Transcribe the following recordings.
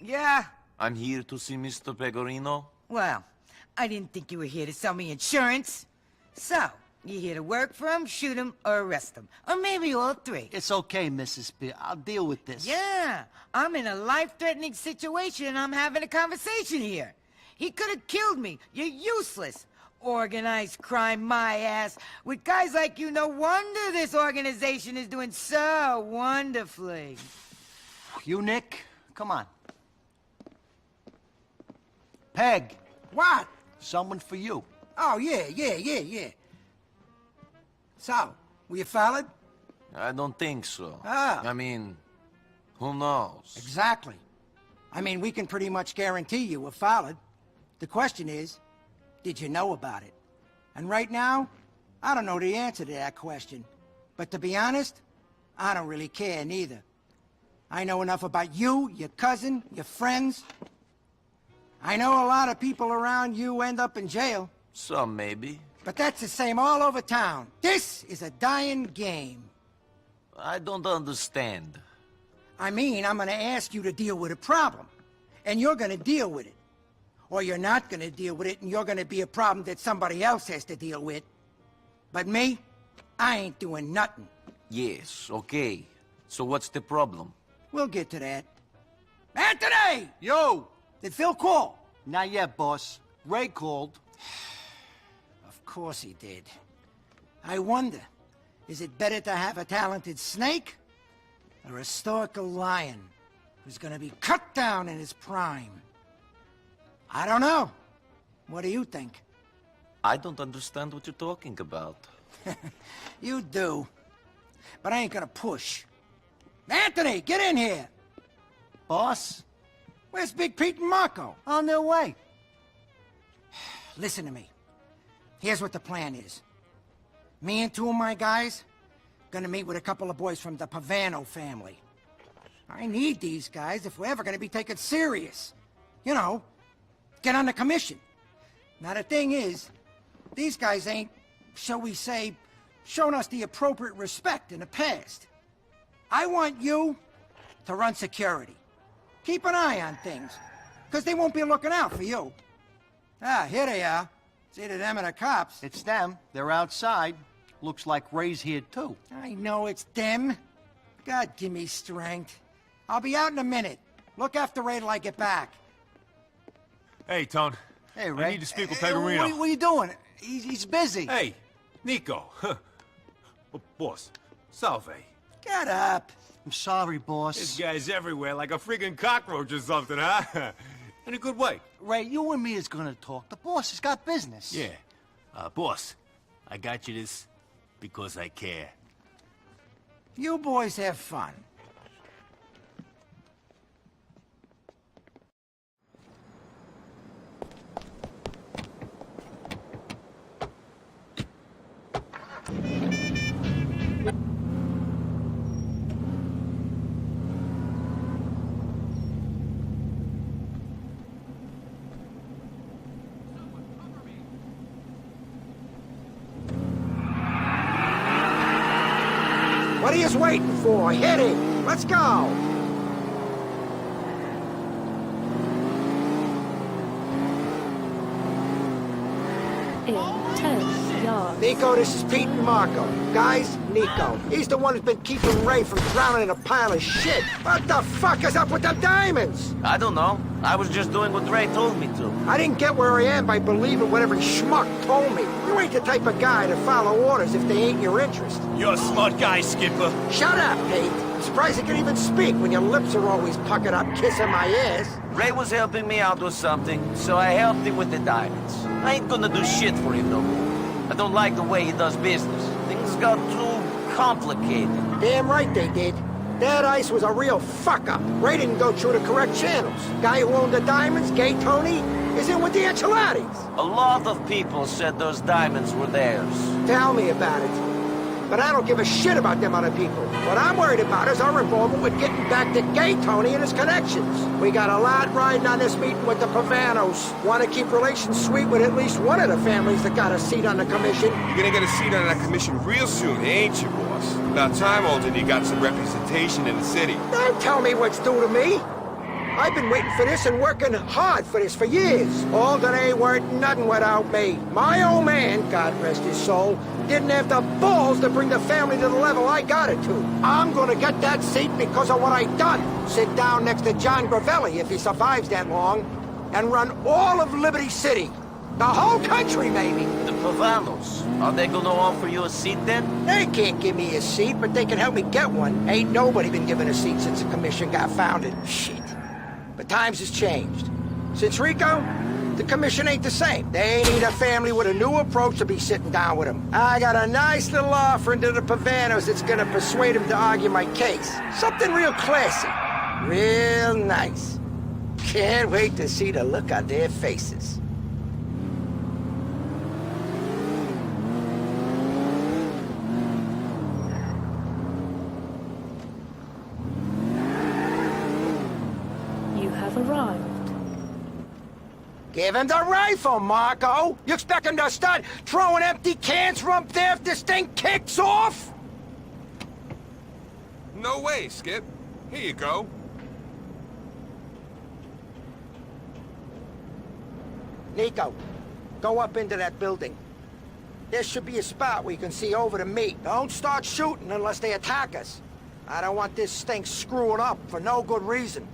Yeah? I'm here to see Mr. Pegorino. Well, I didn't think you were here to sell me insurance. So, you here to work for him, shoot him, or arrest him? Or maybe all three? It's okay, Mrs. P. I'll deal with this. Yeah, I'm in a life-threatening situation and I'm having a conversation here. He could have killed me. You're useless. Organized crime, my ass. With guys like you, no wonder this organization is doing so wonderfully. You, Nick? Come on. Peg. What? Someone for you. Oh, yeah. So, were you followed? I don't think so. Ah. I mean, who knows? Exactly. I mean, we can pretty much guarantee you were followed. The question is, did you know about it? And right now, I don't know the answer to that question. But to be honest, I don't really care neither. I know enough about you, your cousin, your friends. I know a lot of people around you end up in jail. Some maybe. But that's the same all over town. This is a dying game. I don't understand. I mean, I'm gonna ask you to deal with a problem. And you're gonna deal with it. Or you're not gonna deal with it, and you're gonna be a problem that somebody else has to deal with. But me, I ain't doing nothing. Yes, okay. So what's the problem? We'll get to that. Anthony! Yo! Did Phil call? Not yet, boss. Ray called. Of course he did. I wonder, is it better to have a talented snake or a stoical lion who's gonna be cut down in his prime? I don't know. What do you think? I don't understand what you're talking about. You do. But I ain't gonna push. Anthony, get in here! Boss? Where's Big Pete and Marco? On their way. Listen to me. Here's what the plan is. Me and two of my guys gonna meet with a couple of boys from the Pegorino family. I need these guys if we're ever gonna be taken serious. You know, get on the commission. Now the thing is, these guys ain't, shall we say, shown us the appropriate respect in the past. I want you to run security. Keep an eye on things, because they won't be looking out for you. Ah, here they are. It's either them or the cops. It's them. They're outside. Looks like Ray's here, too. I know it's them. God, give me strength. I'll be out in a minute. Look after Ray till I get back. Hey, Tone. Hey, Ray. I need to speak with Hey, Pegorino. what are you doing? He's busy. Hey, Nico. Oh, boss, salve. Get up. I'm sorry, boss. This guy's everywhere like a friggin' cockroach or something, huh? In a good way. Ray, you and me is gonna talk. The boss has got business. Yeah. Boss, I got you this because I care. You boys have fun. What are you waiting for? Hit it! Let's go! In 10 yards. Nico, this is Pete and Marco. Guys, Nico. He's the one who's been keeping Ray from drowning in a pile of shit. What the fuck is up with the diamonds? I don't know. I was just doing what Ray told me to. I didn't get where I am by believing what every schmuck told me. You ain't the type of guy to follow orders if they ain't your interest. You're a smart guy, Skipper. Shut up, Pete. I'm surprised you can even speak when your lips are always puckered up kissing my ass. Ray was helping me out with something, so I helped him with the diamonds. I ain't gonna do shit for him no more. I don't like the way he does business. Things got too complicated. Damn right they did. That ice was a real fuck-up. Ray didn't go through the correct channels. Guy who owned the diamonds, Gay Tony, is in with the enchiladas. A lot of people said those diamonds were theirs. Tell me about it. But I don't give a shit about them other people. What I'm worried about is our involvement with getting back to Gay Tony and his connections. We got a lot riding on this meeting with the Pegorinos. Want to keep relations sweet with at least one of the families that got a seat on the commission. You're gonna get a seat on that commission real soon, ain't you, boss? About time, Alden, you got some representation in the city. Don't tell me what's due to me. I've been waiting for this and working hard for this for years. All that ain't worth nothing without me. My old man, God rest his soul, didn't have the balls to bring the family to the level I got it to. I'm gonna get that seat because of what I done. Sit down next to John Gravelli, if he survives that long, and run all of Liberty City. The whole country, maybe. The Pavanos, are they gonna offer you a seat then? They can't give me a seat, but they can help me get one. Ain't nobody been given a seat since the commission got founded. Shit. But times has changed. Since Rico, the commission ain't the same. They need a family with a new approach to be sitting down with them. I got a nice little offering to the Pavanos that's gonna persuade them to argue my case. Something real classy. Real nice. Can't wait to see the look on their faces. You have arrived. Give him the rifle, Marco! You expect him to start throwing empty cans from up there if this thing kicks off? No way, Skip. Here you go. Nico, go up into that building. There should be a spot where you can see over to me. Don't start shooting unless they attack us. I don't want this thing screwing up for no good reason.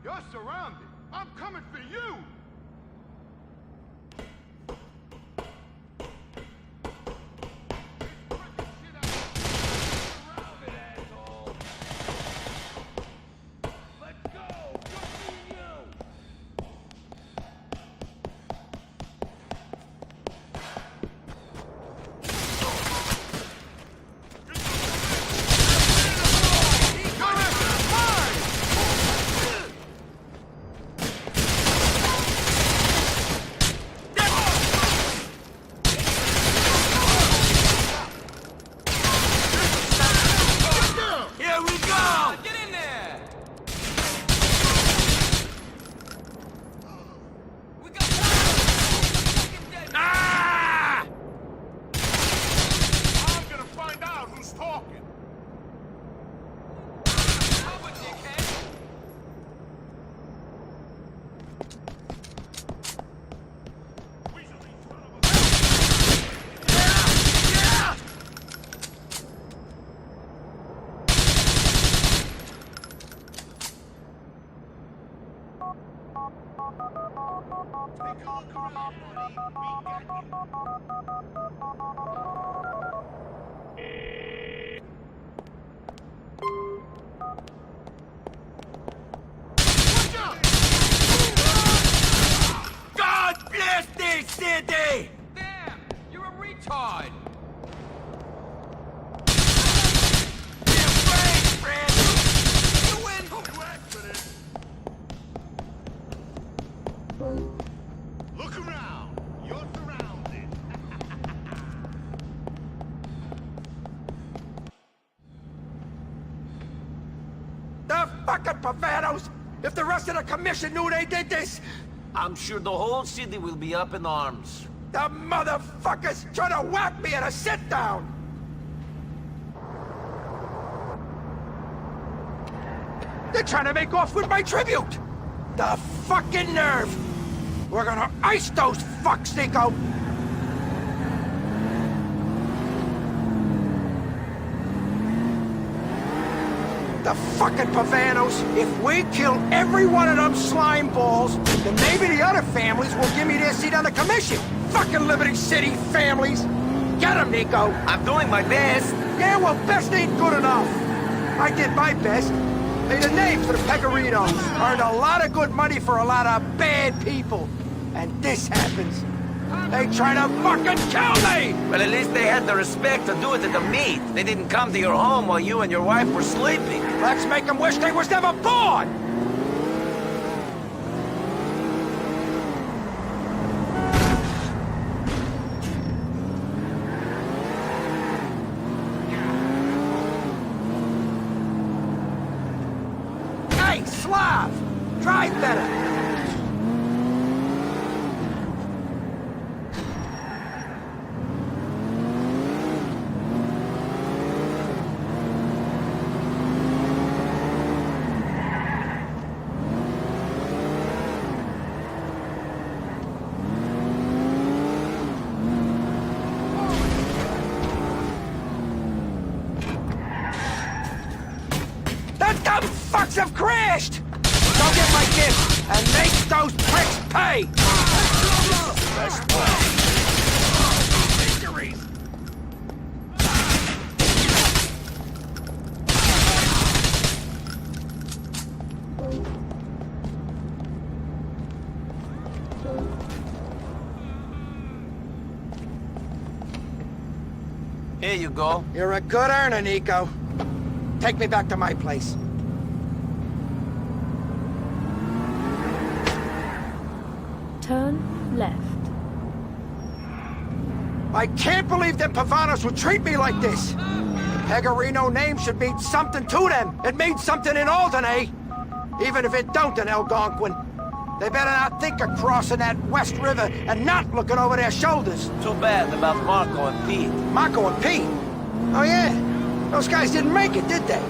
You're surrounded. I'm coming for you! God bless this city! Damn! You're a retard! Be afraid, friend! You win! You asked for this. Look around. You're surrounded. fucking Pavanos! If the rest of the commission knew they did this, I'm sure the whole city will be up in arms. the motherfuckers trying to whack me at a sit-down! They're trying to make off with my tribute! The fucking nerve! We're gonna ice those fucks, Nico! The fucking Pavanos! If we kill every one of them slime balls, then maybe the other families will give me their seat on the commission! Fucking Liberty City families! Get 'em, Nico! I'm doing my best. Yeah, well, best ain't good enough. I did my best. Made a name for the Pegorinos. Earned a lot of good money for a lot of bad people. And this happens. They try to fucking kill me! Well, at least they had the respect to do it at the meet. They didn't come to your home while you and your wife were sleeping. Let's make them wish they was never born! Hey, Slav! Drive better! The dumb fucks have crashed! Go get my gift and make those pricks pay! Here you go. You're a good earner, Nico. Take me back to my place. Turn left. I can't believe them Pavanos would treat me like this. Pegorino name should mean something to them. It means something in Alderney. Even if it don't in Algonquin. They better not think of crossing that West River and not looking over their shoulders. Too bad about Marco and Pete. Marco and Pete? Oh yeah? Those guys didn't make it, did they?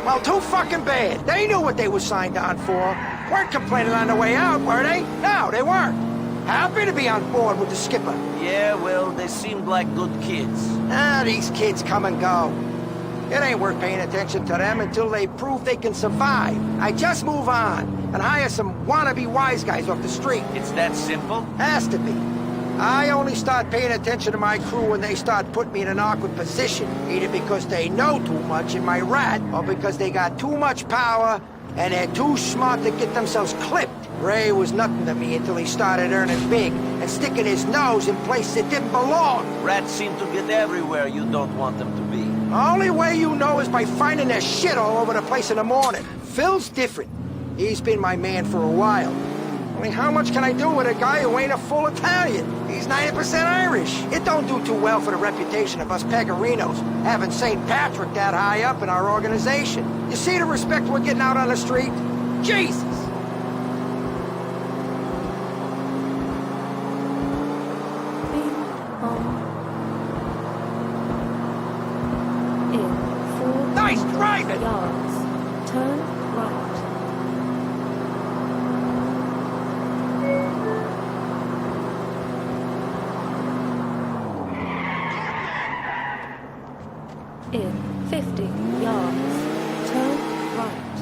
Well, too fucking bad. They knew what they were signed on for. Weren't complaining on the way out, were they? No, they weren't. Happy to be on board with the skipper. Yeah, well, they seemed like good kids. Ah, these kids come and go. It ain't worth paying attention to them until they prove they can survive. I just move on and hire some wannabe wise guys off the street. It's that simple? Has to be. I only start paying attention to my crew when they start putting me in an awkward position, either because they know too much in my rat, or because they got too much power and they're too smart to get themselves clipped. Ray was nothing to me until he started earning big and sticking his nose in places it didn't belong. Rats seem to get everywhere you don't want them to be. The only way you know is by finding their shit all over the place in the morning. Phil's different. He's been my man for a while. I mean, how much can I do with a guy who ain't a full Italian? He's 90% Irish. It don't do too well for the reputation of us Pegorinos, having St. Patrick that high up in our organization. You see the respect we're getting out on the street? Jesus! Bing bong. In 4 Nice driving! yards. Turn right. In 50 yards, turn right.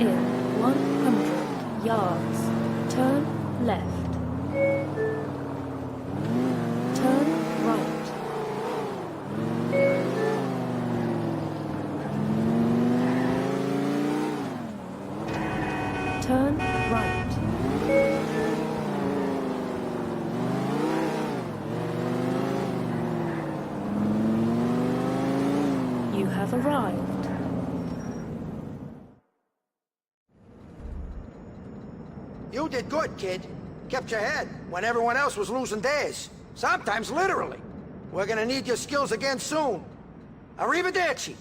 In 100 yards, turn left. Turn right. Turn right. You have arrived. You did good, kid. Kept your head when everyone else was losing theirs. Sometimes literally. We're gonna need your skills again soon. Arrivederci.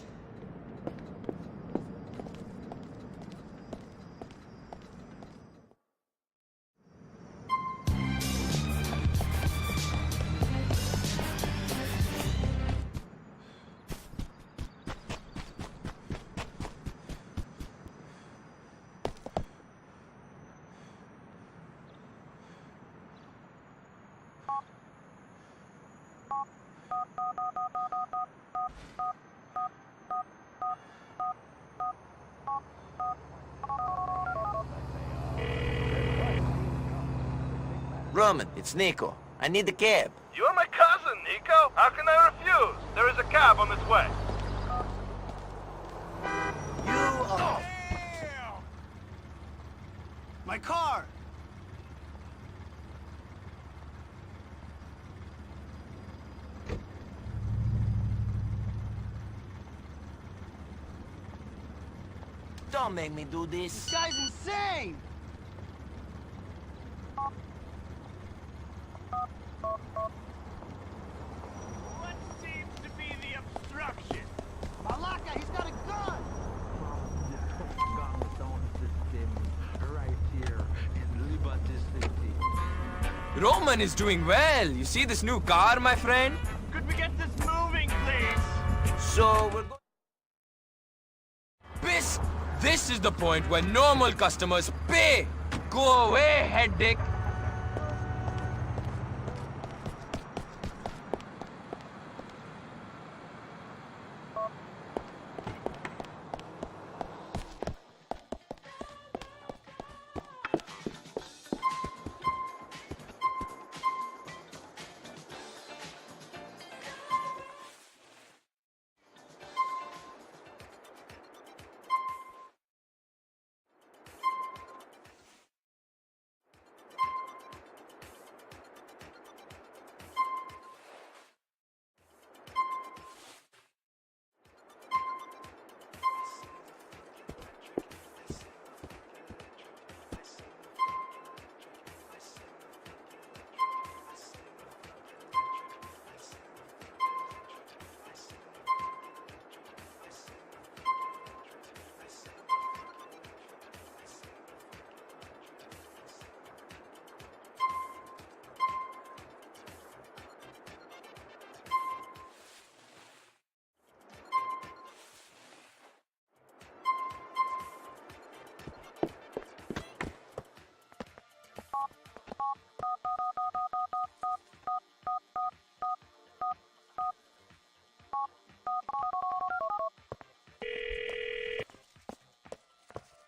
Roman, it's Nico. I need a cab. You're my cousin, Nico. How can I refuse? There is a cab on its way. You are... My car! Don't make me do this. This guy's insane! What seems to be the obstruction? Malaka, he's got a gun! Roman is doing well. You see this new car, my friend? Could we get this moving, please? So we're going... This is the point where normal customers pay. Go away, head dick.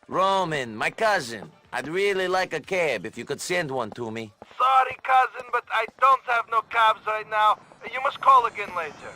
Roman, my cousin. I'd really like a cab if you could send one to me. Sorry, cousin, but I don't have no cabs right now. You must call again later.